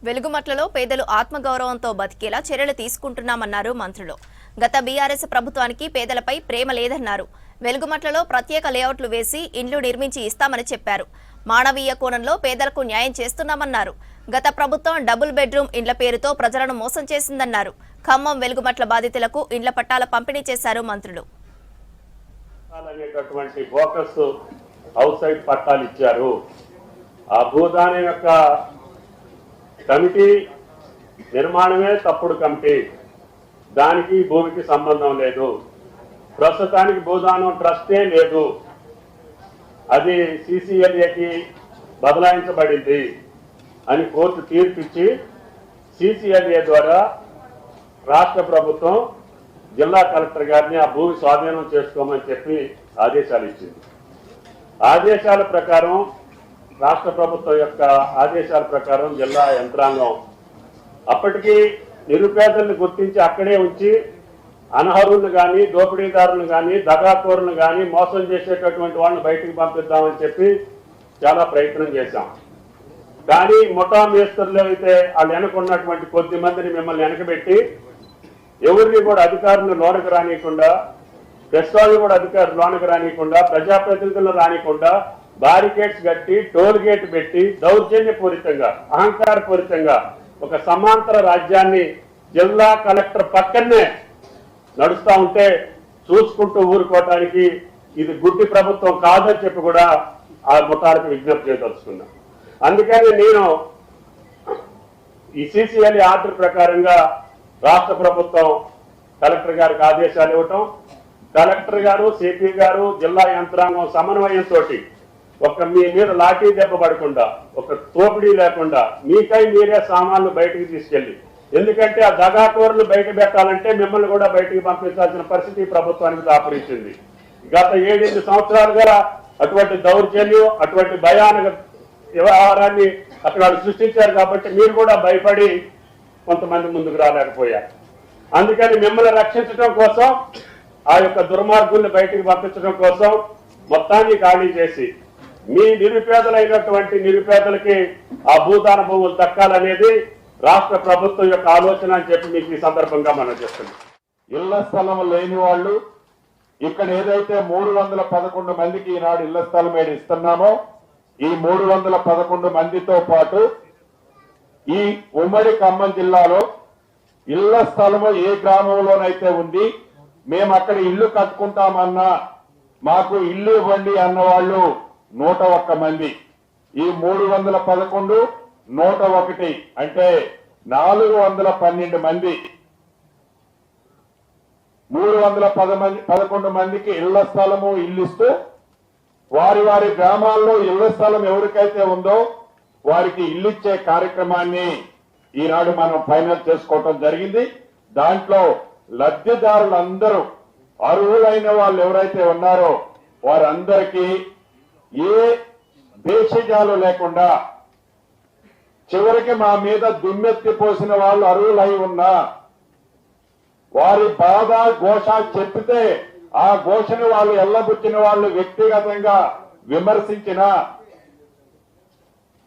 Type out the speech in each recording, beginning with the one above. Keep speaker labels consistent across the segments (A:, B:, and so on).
A: వెలుగుమట్లలో పేదలు ఆత్మగౌరవంతో బతికేలా చర్యలు తీసుకుంటున్నామన్నారు మంత్రులు. గత బీఆర్ఎస్ ప్రభుత్వానికి పేదలపై ప్రేమ లేదన్నారు. వెలుగుమట్లలో ప్రత్యేక లేఅవుట్లు వేసి ఇండ్లు నిర్మించి ఇస్తామని చెప్పారు. మానవీయ కోణంలో పేదలకు న్యాయం చేస్తున్నామన్నారు. గత ప్రభుత్వం డబుల్ బెడ్రూమ్ ఇండ్ల పేరుతో ప్రజలను మోసం చేసిందన్నారు. ఖమ్మం వెలుగుమట్ల బాధితులకు ఇండ్ల పట్టాల పంపిణీ చేశారు మంత్రులు.
B: ఆ భూదానం యొక్క కమిటీ నిర్మాణమే తప్పుడు కమిటీ, దానికి భూమికి సంబంధం లేదు. ప్రస్తుతానికి భూదానం ట్రస్టే లేదు, అది సిసిఎల్ఏకి బదలాయించబడింది అని కోర్టు తీర్పిచ్చి సిసిఎల్ఏ ద్వారా రాష్ట్ర ప్రభుత్వం జిల్లా కలెక్టర్ గారిని ఆ భూమి స్వాధీనం చేసుకోమని చెప్పి ఆదేశాలు ఇచ్చింది. ఆదేశాల ప్రకారం రాష్ట్ర ప్రభుత్వం యొక్క ఆదేశాల ప్రకారం జిల్లా యంత్రాంగం అప్పటికి నిరుపేదలను గుర్తించి అక్కడే ఉంచి అనర్హులను కానీ దోపిడీదారులను కానీ దగాకోరులను కానీ మోసం చేసేటటువంటి వాళ్ళని బయటికి పంపిద్దామని చెప్పి చాలా ప్రయత్నం చేశాం. కానీ ముఠా మేస్తరులు అయితే వాళ్ళు వెనకున్నటువంటి కొద్ది మందిని మిమ్మల్ని వెనకబెట్టి ఎవరిని కూడా అధికారులను లోనకు రానియకుండా, ప్రెస్ వాళ్ళు కూడా అధికారులు లోనకు రానియకుండా, ప్రజాప్రతినిధులను రానియకుండా బారికేడ్స్ కట్టి టోల్ గేట్ పెట్టి దౌర్జన్యపూరితంగా అహంకారపూరితంగా ఒక సమాంతర రాజ్యాన్ని జిల్లా కలెక్టర్ పక్కనే నడుస్తూ ఉంటే చూసుకుంటూ ఊరుకోవటానికి ఇది గుడ్డి ప్రభుత్వం కాదని చెప్పి కూడా ఆ ముఠాలకు విజ్ఞప్తి చేయదలుచుకున్నా. అందుకని నేను ఈ సిసిఎల్ ఆర్డర్ ప్రకారంగా రాష్ట్ర ప్రభుత్వం కలెక్టర్ గారికి ఆదేశాలు ఇవ్వటం, కలెక్టర్ గారు సిపి గారు జిల్లా యంత్రాంగం సమన్వయంతో ఒక మీ మీద లాఠీ దెబ్బ పడకుండా, ఒక తోపిడీ లేకుండా మీకై మీరే సామాన్లు బయటకు తీసుకెళ్ళి, ఎందుకంటే ఆ దగాకోరులు బయట పెట్టాలంటే మిమ్మల్ని కూడా బయటికి పంపించాల్సిన పరిస్థితి ప్రభుత్వానికి దాపురించింది. గత 7-8 సంవత్సరాలుగా అటువంటి దౌర్జన్యం, అటువంటి భయానక వ్యవహారాన్ని అక్కడ సృష్టించారు. కాబట్టి మీరు కూడా భయపడి కొంతమంది ముందుకు రాలేకపోయారు. అందుకని మిమ్మల్ని రక్షించడం కోసం, ఆ యొక్క దుర్మార్గుల్ని బయటికి పంపించడం కోసం మొత్తాన్ని ఖాళీ చేసి మీ నిరుపేదలైనటువంటి నిరుపేదలకి ఆ భూదాన భూములు దక్కాలనేది రాష్ట్ర ప్రభుత్వం యొక్క ఆలోచన అని చెప్పి మీకు ఈ సందర్భంగా మనం చేస్తున్నాం.
C: ఇళ్ల స్థలం లేని వాళ్ళు ఇక్కడ ఏదైతే 311 మందికి ఈనాడు ఇళ్ల స్థలం ఏడు ఇస్తున్నామో, ఈ 311 మందితో పాటు ఈ ఉమ్మడి ఖమ్మం జిల్లాలో ఇళ్ల స్థలము ఏ గ్రామంలోనైతే ఉంది, మేము అక్కడ ఇల్లు కట్టుకుంటామన్నా మాకు ఇల్లు ఇవ్వండి అన్న వాళ్ళు 101 మంది. ఈ 311 101 అంటే 412 మంది. 311 మందికి ఇళ్ల స్థలము ఇల్లు ఇస్తూ వారి వారి గ్రామాల్లో ఇళ్ల స్థలం ఎవరికైతే ఉందో వారికి ఇల్లు ఇచ్చే కార్యక్రమాన్ని ఈనాడు మనం ఫైనల్ చేసుకోవటం జరిగింది. దాంట్లో లబ్ధిదారులందరూ అర్హులైన వాళ్ళు ఎవరైతే ఉన్నారో వారందరికీ ఏ భేషజాలు లేకుండా, చివరికి మా మీద దుమ్మెత్తి పోసిన వాళ్ళు అర్హులై ఉన్నా వారి బాధ ఘోష చెప్పితే ఆ ఘోషను వాళ్ళు ఎల్లబుచ్చిన వాళ్ళు వ్యక్తిగతంగా విమర్శించిన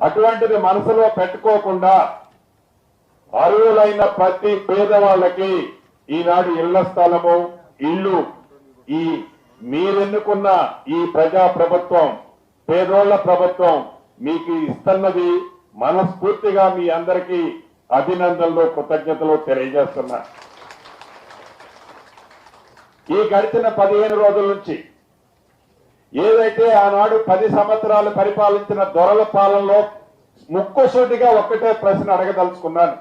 C: అటువంటిది మనసులో పెట్టుకోకుండా అర్హులైన ప్రతి పేదవాళ్ళకి ఈనాడు ఇళ్ల స్థలము ఇల్లు ఈ మీరెన్నుకున్న ఈ ప్రజా ప్రభుత్వం, పేదోళ్ల ప్రభుత్వం మీకు ఇస్తున్నది మనస్ఫూర్తిగా మీ అందరికీ అభినందనలు కృతజ్ఞతలు తెలియజేస్తున్నా. ఈ గడిచిన 15 రోజుల నుంచి ఏదైతే ఆనాడు 10 సంవత్సరాలు పరిపాలించిన దొరల పాలనలో ముక్కుసూటిగా ఒక్కటే ప్రశ్న అడగదలుచుకున్నాను.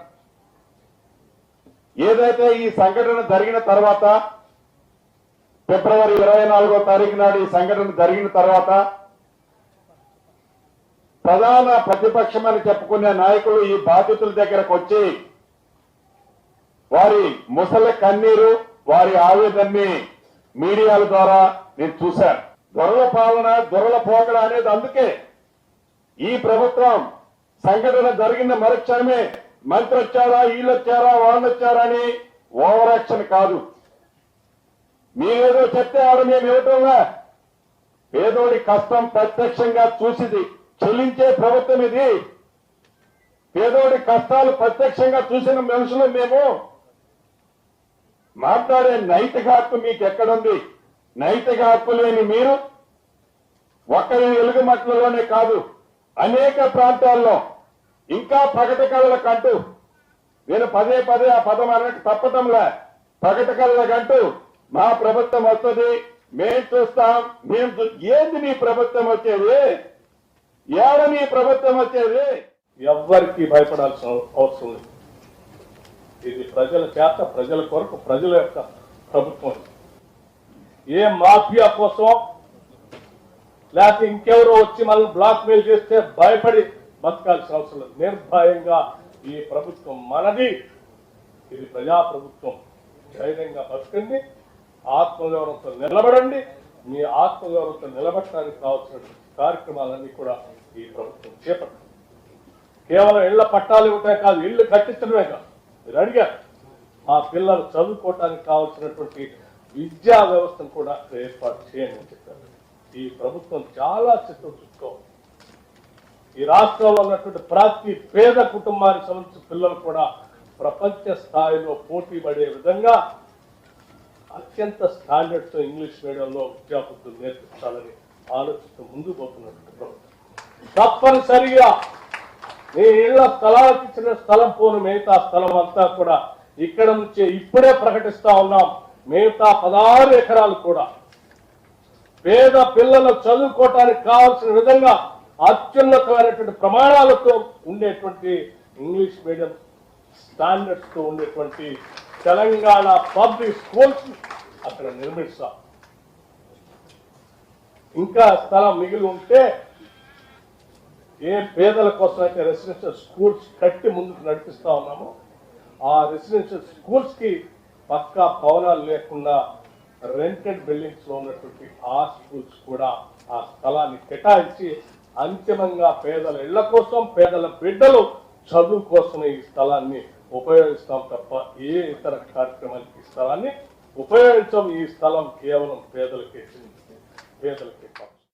C: ఏదైతే ఈ సంఘటన జరిగిన తర్వాత ఫిబ్రవరి 24వ తారీఖు నాడు ఈ సంఘటన జరిగిన తర్వాత ప్రధాన ప్రతిపక్షమని చెప్పుకునే నాయకులు ఈ బాధితుల దగ్గరకు వచ్చి వారి ముసలి కన్నీరు, వారి ఆవేదనని మీడియాల ద్వారా నేను చూశాను. దొరల పాలన, దొరల పోకడ అనేది అందుకే ఈ ప్రభుత్వం సంఘటన జరిగిన మరుక్షణమే మంత్రి వచ్చారా, వీళ్ళు వచ్చారా, వాళ్ళు వచ్చారా అని ఓవర్ యాక్షన్ కాదు. మీరేదో చెప్తే ఆడ మేము ఇవ్వటంలా, పేదోడి కష్టం ప్రత్యక్షంగా చూసిది చెల్లించే ప్రభుత్వం ఇది. పేదోడి కష్టాలు ప్రత్యక్షంగా చూసిన మనుషులు మేము. మాట్లాడే నైతిక హక్కు మీకు ఎక్కడుంది? నైతిక హక్కు లేని మీరు ఒక్కరి వెలుగుమట్లలోనే కాదు, అనేక ప్రాంతాల్లో ఇంకా ప్రగతి కళలకంటూ, నేను పదే పదే ఆ పదం అన్నట్టు తప్పటంలే, ప్రగతి కళలకంటూ మా ప్రభుత్వం వస్తుంది, మేం చూస్తాం, ఏంది నీ ప్రభుత్వం వచ్చేది? ఏడ నీ ప్రభుత్వం వచ్చేది?
D: ఎవ్వరికి భయపడాల్సిన అవసరం లేదు. ఇది ప్రజల చేత, ప్రజల కొరకు, ప్రజల యొక్క ప్రభుత్వం. ఏ మాఫియా కోసం లేకపోతే ఇంకెవరో వచ్చి మనల్ని బ్లాక్ మెయిల్ చేస్తే భయపడి బతకాల్సిన అవసరం లేదు. నిర్భయంగా ఈ ప్రభుత్వం మనది, ఇది ప్రజా ప్రభుత్వం. ధైర్యంగా బతకండి, ఆత్మగౌరవంతో నిలబడండి. మీ ఆత్మగౌరవంతో నిలబడటానికి కావాల్సిన కార్యక్రమాలన్నీ కూడా ఈ ప్రభుత్వం చేపట్టింది. కేవలం ఇళ్ల పట్టాలు ఇవ్వటమే కాదు, ఇళ్లు కట్టించడమే కాదు. మీరు అడిగారు, ఆ పిల్లలు చదువుకోవటానికి కావాల్సినటువంటి విద్యా వ్యవస్థను కూడా ఏర్పాటు చేయండి అని చెప్పారు. ఈ ప్రభుత్వం చాలా చిత్తశుద్ధితోంది. ఈ రాష్ట్రంలో ఉన్నటువంటి ప్రతి పేద కుటుంబానికి సంబంధించిన పిల్లలు కూడా ప్రపంచ స్థాయిలో పోటీ పడే విధంగా అత్యంత స్టాండర్డ్స్ ఇంగ్లీష్ మీడియంలో విద్యాబుద్ధులు నేర్పించాలని ఆలోచిస్తూ ముందుకు పోతున్నటువంటి ప్రభుత్వం. తప్పనిసరిగా మీ ఇళ్ల స్థలాలకు ఇచ్చిన స్థలం పోను మిగతా స్థలం అంతా కూడా ఇక్కడ నుంచే ఇప్పుడే ప్రకటిస్తా ఉన్నాం. మిగతా 16 ఎకరాలు కూడా పేద పిల్లలు చదువుకోవటానికి కావాల్సిన విధంగా అత్యున్నతమైనటువంటి ప్రమాణాలతో ఉండేటువంటి ఇంగ్లీష్ మీడియం స్టాండర్డ్స్ తో ఉండేటువంటి తెలంగాణ పబ్లిక్ స్కూల్స్ అక్కడ నిర్మిస్తాం. ఇంకా స్థలం మిగిలి ఉంటే ఏ పేదల కోసం అయితే రెసిడెన్షియల్ స్కూల్స్ కట్టి ముందుకు నడిపిస్తా ఉన్నామో ఆ రెసిడెన్షియల్ స్కూల్స్ కి పక్కా భవనాలు లేకుండా రెంటెడ్ బిల్డింగ్స్ లో ఉన్నటువంటి ఆ స్కూల్స్ కూడా ఆ స్థలాన్ని కేటాయించి అంతిమంగా పేదల ఇళ్ల కోసం, పేదల బిడ్డలు చదువు కోసం ఈ స్థలాన్ని ఉపయోగిస్తాం తప్ప ఏ ఇతర కార్యక్రమానికి ఈ స్థలాన్ని ఉపయోగించం. ఈ స్థలం కేవలం పేదలకే